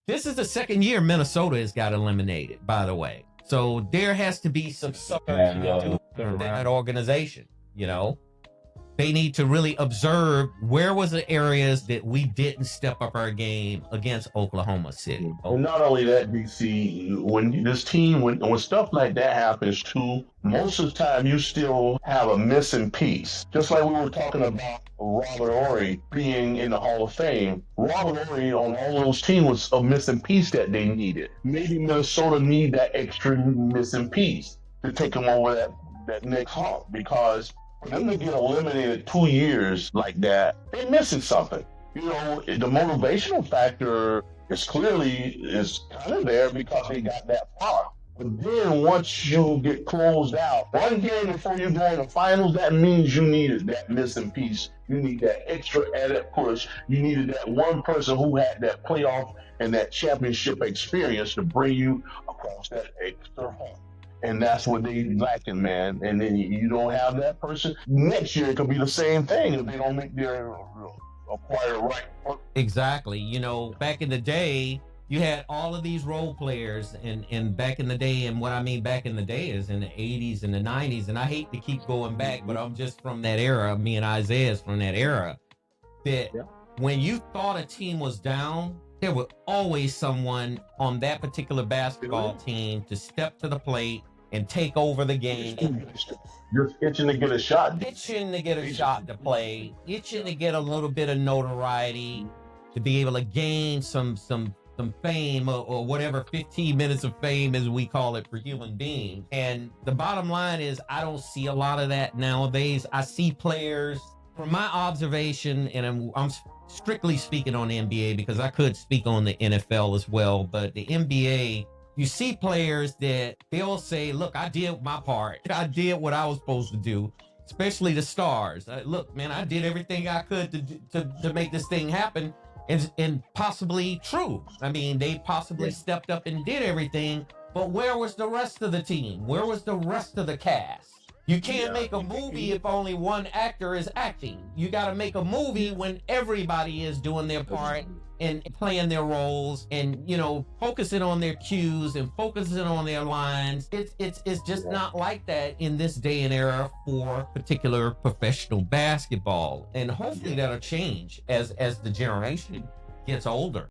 This is the second year Minnesota has got eliminated, by the way. So there has to be some something to that organization, you know? They need to really observe where was the areas that we didn't step up our game against Oklahoma City. And not only that, DC, when this team, when stuff like that happens too, most of the time you still have a missing piece. Just like we were talking about Robert Horry being in the Hall of Fame. Robert Horry on all those teams was a missing piece that they needed. Maybe Minnesota need that extra missing piece to take them over that next hump, because for them to get eliminated 2 years like that, they're missing something. You know, the motivational factor is kind of there because they got that far. But then once you get closed out, one game before you go in the finals, that means you needed that missing piece. You need that extra added push. You needed that one person who had that playoff and that championship experience to bring you across that extra hump. And that's what they lacking, man. And then you don't have that person. Next year, it could be the same thing if they don't make their acquire right. Exactly. You know, back in the day, you had all of these role players, and back in the day, and what I mean back in the day is in the 80s and the 90s, and I hate to keep going back, but I'm just from that era. Me and Isaah is from that era. That when you thought a team was down, there was always someone on that particular basketball team to step to the plate and take over the game. You're itching to get a shot. Itching to get a shot to play. Itching to get a little bit of notoriety, to be able to gain some fame or whatever, 15 minutes of fame as we call it for human beings. And the bottom line is I don't see a lot of that nowadays. I see players, from my observation, and I'm strictly speaking on the NBA because I could speak on the NFL as well, but the NBA, you see players that they'll say, look, I did my part. I did what I was supposed to do, especially the stars. Look, man, I did everything I could to make this thing happen. And possibly true. I mean, they possibly stepped up and did everything, but where was the rest of the team? Where was the rest of the cast? You can't make a movie if only one actor is acting. You got to make a movie when everybody is doing their part and playing their roles and, you know, focusing on their cues and focusing on their lines. It's just not like that in this day and era for particular professional basketball. And hopefully that'll change as the generation gets older.